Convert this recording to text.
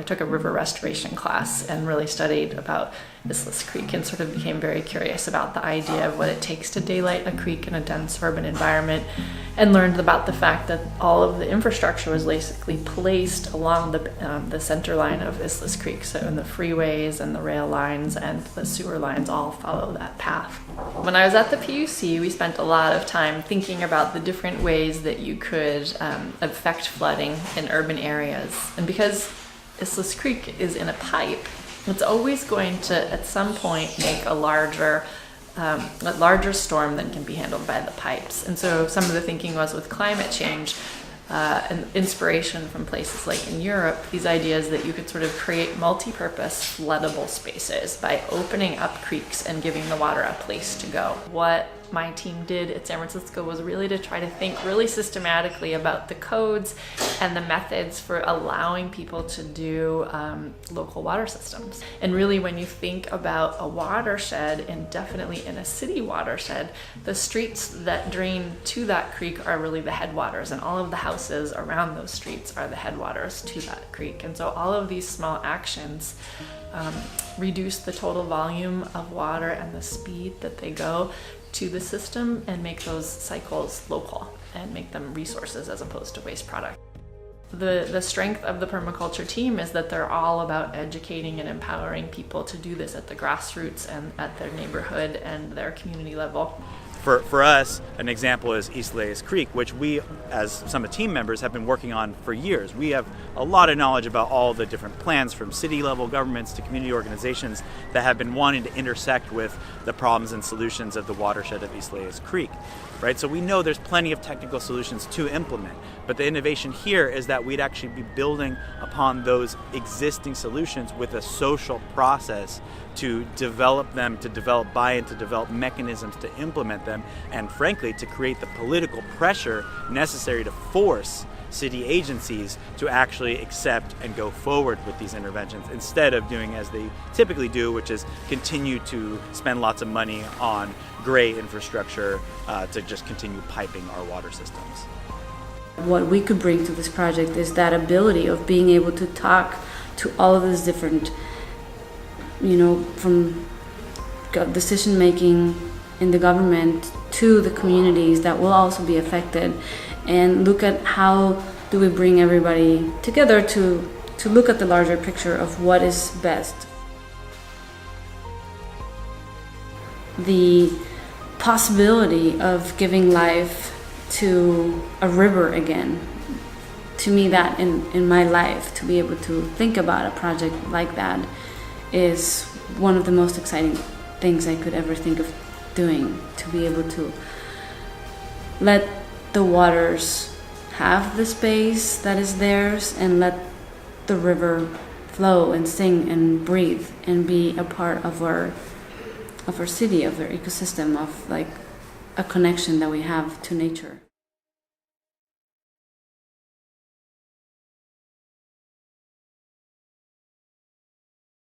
I took a river restoration class and really studied about Islais Creek and sort of became very curious about the idea of what it takes to daylight a creek in a dense urban environment, and learned about the fact that all of the infrastructure was basically placed along the center line of Islais Creek. So in the freeways and the rail lines and the sewer lines all follow that path. When I was at the PUC, we spent a lot of time thinking about the different ways that you could affect flooding in urban areas. And because Islais Creek is in a pipe, it's always going to, at some point, make a larger storm than can be handled by the pipes. And so some of the thinking was with climate change and inspiration from places like in Europe, these ideas that you could sort of create multi-purpose floodable spaces by opening up creeks and giving the water a place to go. What my team did at San Francisco was really to try to think really systematically about the codes and the methods for allowing people to do local water systems. And really, when you think about a watershed, and definitely in a city watershed, the streets that drain to that creek are really the headwaters, and all of the houses around those streets are the headwaters to that creek. And so all of these small actions reduce the total volume of water and the speed that they go to the system and make those cycles local and make them resources as opposed to waste product. The strength of the permaculture team is that they're all about educating and empowering people to do this at the grassroots and at their neighborhood and their community level. For us, an example is Islais Creek, which we, as Summit team members, have been working on for years. We have a lot of knowledge about all the different plans from city-level governments to community organizations that have been wanting to intersect with the problems and solutions of the watershed of Islais Creek. Right? So we know there's plenty of technical solutions to implement, but the innovation here is that we'd actually be building upon those existing solutions with a social process to develop them, to develop buy-in, to develop mechanisms to implement them, and frankly, to create the political pressure necessary to force city agencies to actually accept and go forward with these interventions instead of doing as they typically do, which is continue to spend lots of money on gray infrastructure to just continue piping our water systems. What we could bring to this project is that ability of being able to talk to all of these different, from decision making in the government to the communities that will also be affected, and look at how do we bring everybody together to look at the larger picture of what is best. The possibility of giving life to a river again, to me, that in my life, to be able to think about a project like that is one of the most exciting things I could ever think of doing, to be able to let the waters have the space that is theirs and let the river flow and sing and breathe and be a part of our city, of our ecosystem, of like a connection that we have to nature.